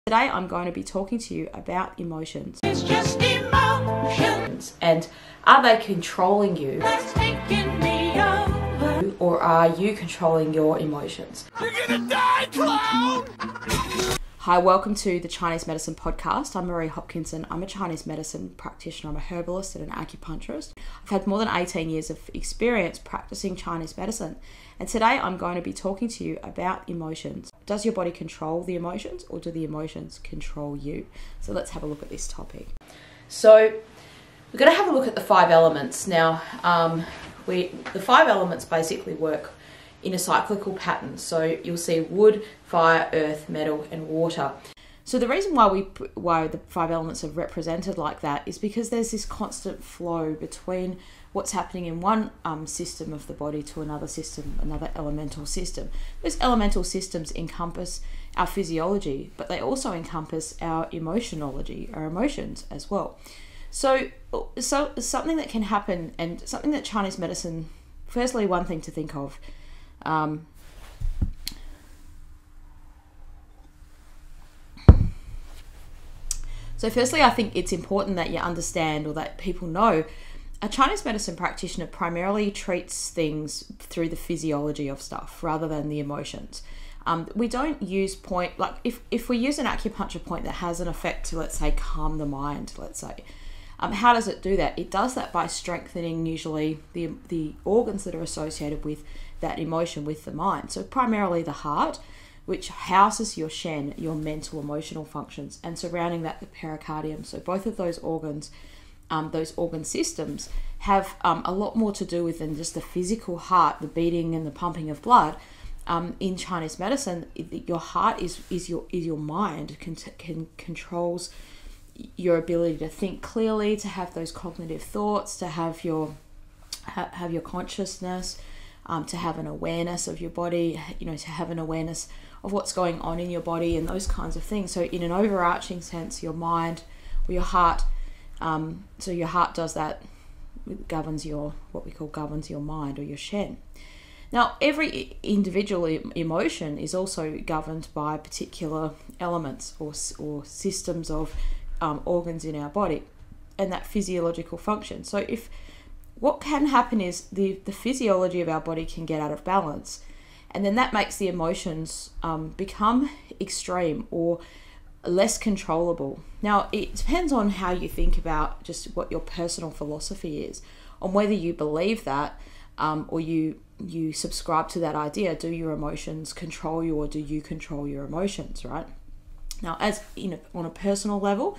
Today I'm going to be talking to you about emotions. It's just emotions. And are they controlling you? That's taking me over. Or are you controlling your emotions? You're gonna die, clown! Hi, welcome to the Chinese Medicine Podcast. I'm Marie Hopkinson. I'm a Chinese medicine practitioner. I'm a herbalist and an acupuncturist. I've had more than 18 years of experience practicing Chinese medicine. And today I'm going to be talking to you about emotions. Does your body control the emotions, or do the emotions control you? So let's have a look at this topic. So we're going to have a look at the 5 elements. Now, the 5 elements basically work in a cyclical pattern. So you'll see wood, fire, earth, metal, and water. So the reason why the 5 elements are represented like that is because there's this constant flow between what's happening in one system of the body to another system, another elemental system. Those elemental systems encompass our physiology, but they also encompass our emotionality, our emotions as well. So something that can happen, and something that Chinese medicine, firstly, one thing to think of, so firstly, I think it's important that you understand, or that people know, a Chinese medicine practitioner primarily treats things through the physiology of stuff rather than the emotions. We don't use if we use an acupuncture point that has an effect to, let's say, calm the mind, let's say, how does it do that? It does that by strengthening usually the organs that are associated with that emotion, with the mind. So primarily the heart, which houses your shen, your mental emotional functions, and surrounding that the pericardium. So both of those organs, those organ systems, have a lot more to do with than just the physical heart, the beating and the pumping of blood. In Chinese medicine, your heart is your mind, controls your ability to think clearly, to have those cognitive thoughts, to have your consciousness, to have an awareness of your body, to have an awareness of what's going on in your body and those kinds of things. So in an overarching sense, your mind or your heart, so your heart does that, governs your mind, or your shen. Now, every individual emotion is also governed by particular elements or systems of organs in our body and that physiological function. So what can happen is the physiology of our body can get out of balance, and then that makes the emotions become extreme or less controllable. Now, it depends on how you think about just what your personal philosophy is, on whether you believe that or you subscribe to that idea. Do your emotions control you, or do you control your emotions, right? Now, as on a personal level,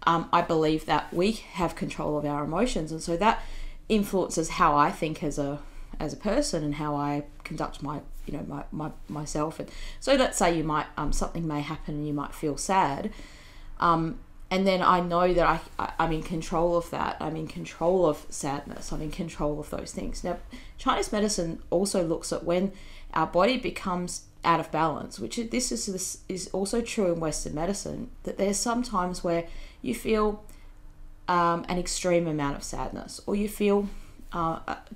I believe that we have control of our emotions, and so that influences how I think as a person and how I conduct myself. And so let's say you might something may happen and you might feel sad, and then I know that I'm in control of that. I'm in control of sadness. I'm in control of those things. Now, Chinese medicine also looks at when our body becomes out of balance, which this is also true in Western medicine, that there's some times where you feel an extreme amount of sadness, or you feel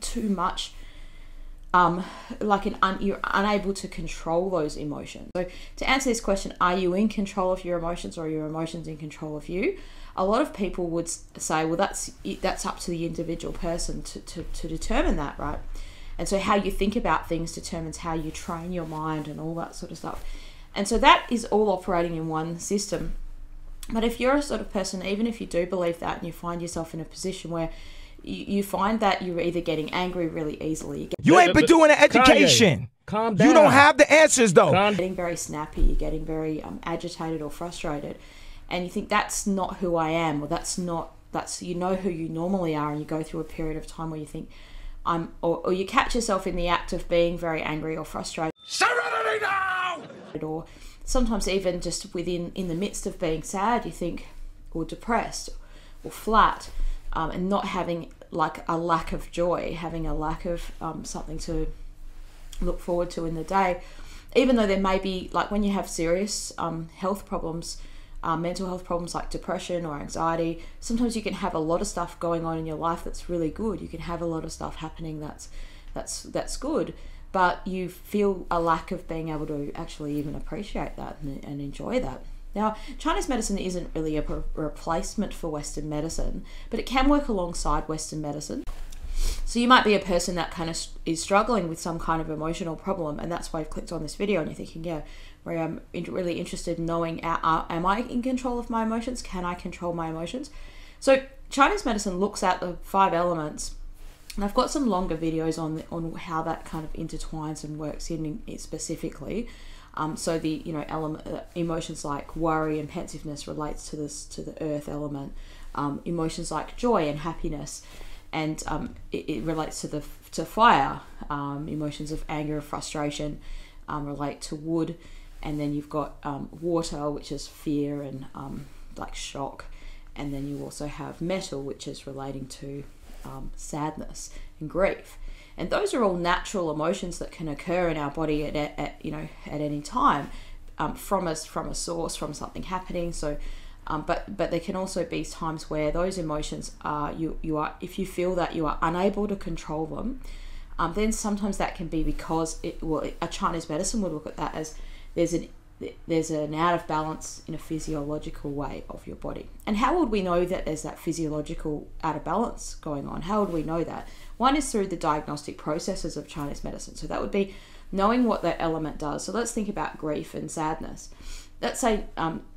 too much, you're unable to control those emotions. So to answer this question, are you in control of your emotions, or are your emotions in control of you? A lot of people would say, well, that's up to the individual person to determine that, right? And so how you think about things determines how you train your mind and all that sort of stuff. And so that is all operating in one system. But if you're a sort of person, even if you do believe that, and you find yourself in a position where you find that you're either getting angry really easily. You ain't been doing an education. Calm down. You don't have the answers, though. You're getting very snappy, you're getting very agitated or frustrated, and you think that's not who I am, or that's who you normally are, and you go through a period of time where you think or you catch yourself in the act of being very angry or frustrated. Serenity now! Or sometimes even just in the midst of being sad, you think, or depressed or flat, and not having like a lack of joy, having a lack of something to look forward to in the day, even though there may be, like when you have serious health problems, mental health problems like depression or anxiety, sometimes you can have a lot of stuff going on in your life that's really good. You can have a lot of stuff happening that's good, but you feel a lack of being able to actually even appreciate that and enjoy that. Now, Chinese medicine isn't really a replacement for Western medicine, but it can work alongside Western medicine. So you might be a person that kind of is struggling with some kind of emotional problem, and that's why you've clicked on this video and you're thinking, yeah, Maria, I'm really interested in knowing, am I in control of my emotions? Can I control my emotions? So Chinese medicine looks at the 5 elements, and I've got some longer videos on how that kind of intertwines and works in it specifically. So the emotions like worry and pensiveness relates to the earth element. Emotions like joy and happiness, and it relates to fire. Emotions of anger and frustration relate to wood, and then you've got water, which is fear and like shock, and then you also have metal, which is relating to sadness and grief. And those are all natural emotions that can occur in our body at any time, from a source, from something happening. So, but there can also be times where those emotions are if you feel that you are unable to control them, then sometimes that can be because a Chinese medicine would look at that as there's an out of balance in a physiological way of your body. And how would we know that there's that physiological out of balance going on? How would we know that? One is through the diagnostic processes of Chinese medicine. So that would be knowing what that element does. So let's think about grief and sadness. Let's say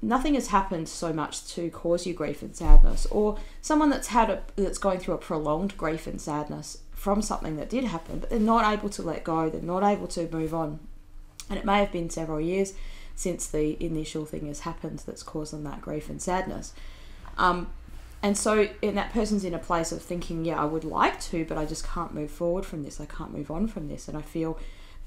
nothing has happened so much to cause you grief and sadness, or someone that's going through a prolonged grief and sadness from something that did happen, but they're not able to let go, they're not able to move on. And it may have been several years since the initial thing has happened that's caused them that grief and sadness. And so that person's in a place of thinking, yeah, I would like to, but I just can't move forward from this. I can't move on from this. And I feel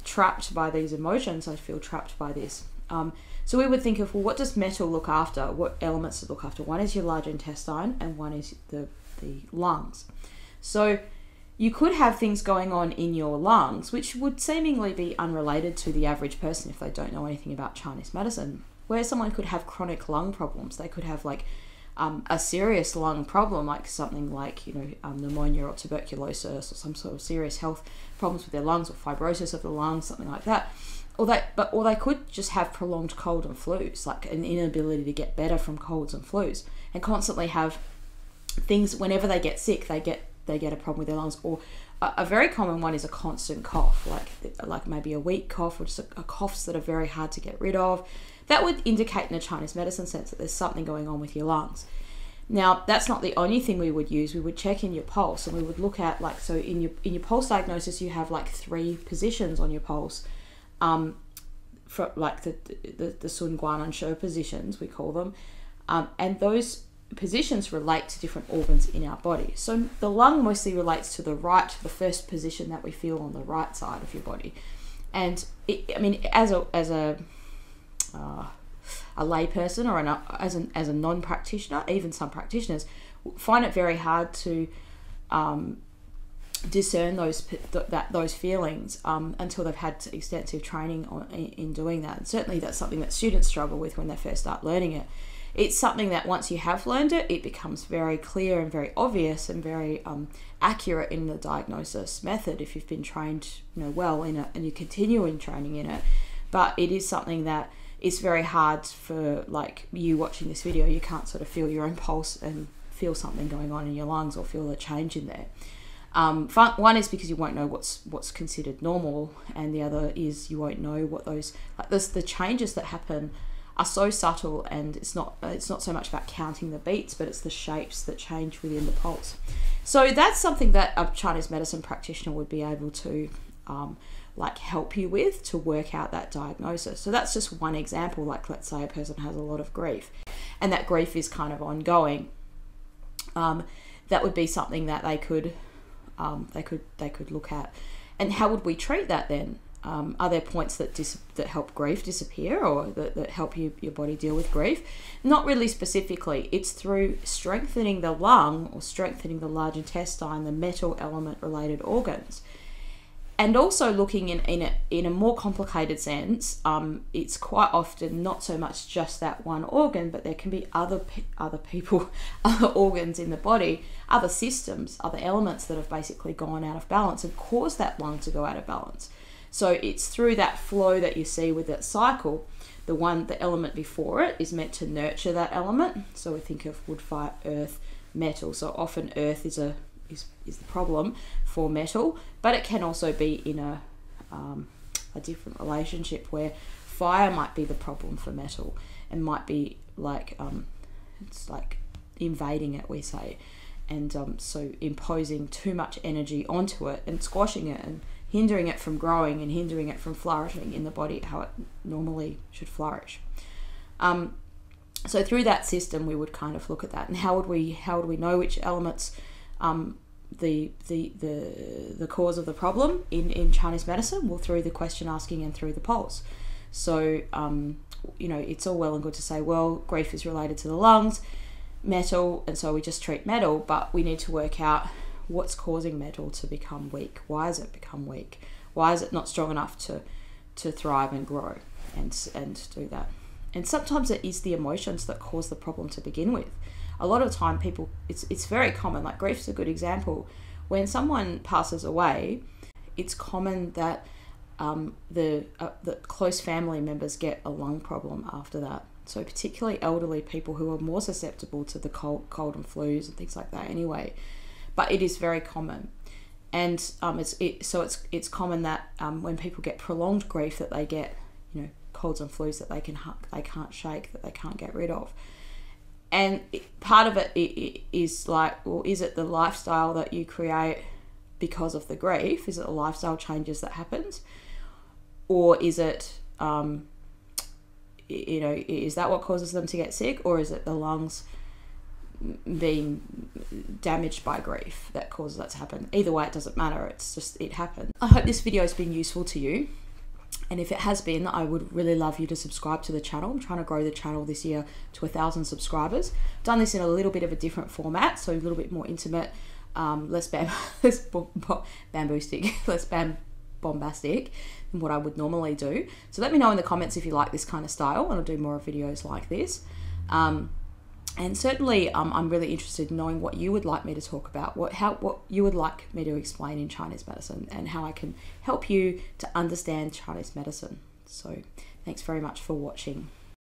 trapped by these emotions. I feel trapped by this. So we would think of, well, what does metal look after? What elements to look after? One is your large intestine and one is the lungs. So you could have things going on in your lungs, which would seemingly be unrelated to the average person if they don't know anything about Chinese medicine, where someone could have chronic lung problems. They could have like a serious lung problem, like something like pneumonia or tuberculosis or some sort of serious health problems with their lungs, or fibrosis of the lungs, something like that. Or they could just have prolonged cold and flus, like an inability to get better from colds and flus, and constantly have things. Whenever they get sick, they get a problem with their lungs. Or a very common one is a constant cough, like maybe a weak cough, or just a coughs that are very hard to get rid of. That would indicate in a Chinese medicine sense that there's something going on with your lungs. Now, that's not the only thing we would use. We would check in your pulse, and we would look at, like, so in your pulse diagnosis, you have like 3 positions on your pulse, for like the Sun, Guan, and Shou positions, we call them, and those positions relate to different organs in our body. So the lung mostly relates to the first position that we feel on the right side of your body. And as a layperson, or as a non-practitioner, even some practitioners find it very hard to discern those feelings until they've had extensive training in doing that. And certainly that's something that students struggle with when they first start learning it. It's something that once you have learned it, it becomes very clear and very obvious and very accurate in the diagnosis method if you've been trained well in it and you continue in training in it. But it is something that is very hard for, like, you watching this video. You can't sort of feel your own pulse and feel something going on in your lungs or feel a change in there. One is because you won't know what's considered normal, and the other is you won't know what the changes that happen are so subtle, and it's not so much about counting the beats, but it's the shapes that change within the pulse. So that's something that a Chinese medicine practitioner would be able to help you with, to work out that diagnosis. So that's just one example. Like, let's say a person has a lot of grief, and that grief is kind of ongoing. That would be something that they could look at. And how would we treat that then? Are there points that help grief disappear, or that help your body deal with grief? Not really specifically. It's through strengthening the lung, or strengthening the large intestine, the metal element related organs. And also looking in a more complicated sense, it's quite often not so much just that one organ, but there can be other people, other organs in the body, other systems, other elements that have basically gone out of balance and caused that lung to go out of balance. So it's through that flow that you see with that cycle the element before it is meant to nurture that element. So we think of wood, fire, earth, metal. So often earth is the problem for metal, but it can also be in a different relationship where fire might be the problem for metal and might be like it's like invading it, we say, and so imposing too much energy onto it and squashing it and hindering it from growing and hindering it from flourishing in the body how it normally should flourish. So through that system we would kind of look at that, and how would we know which elements the cause of the problem in Chinese medicine? Well, through the question asking and through the pulse. So you know, it's all well and good to say, well, grief is related to the lungs, metal, and so we just treat metal, but we need to work out what's causing metal to become weak. Why has it become weak? Why is it not strong enough to thrive and grow and do that? And sometimes it is the emotions that cause the problem to begin with. A lot of the time people, it's very common, like grief's a good example. When someone passes away, it's common that the close family members get a lung problem after that. So particularly elderly people who are more susceptible to the cold and flus and things like that anyway. But it is very common. And it's common that when people get prolonged grief, that they get, you know, colds and flus that they can't shake, that they can't get rid of. And part of it is like, well, is it the lifestyle that you create because of the grief? Is it the lifestyle changes that happens? Or is it, you know, is that what causes them to get sick? Or is it the lungs being damaged by grief that causes that to happen? Either way, it doesn't matter. It's just, it happens. I hope this video has been useful to you. And if it has been, I would really love you to subscribe to the channel. I'm trying to grow the channel this year to 1,000 subscribers. I've done this in a little bit of a different format, so a little bit more intimate, less bombastic than what I would normally do. So let me know in the comments if you like this kind of style, and I'll do more videos like this. And certainly I'm really interested in knowing what you would like me to talk about, what you would like me to explain in Chinese medicine, and how I can help you to understand Chinese medicine. So thanks very much for watching.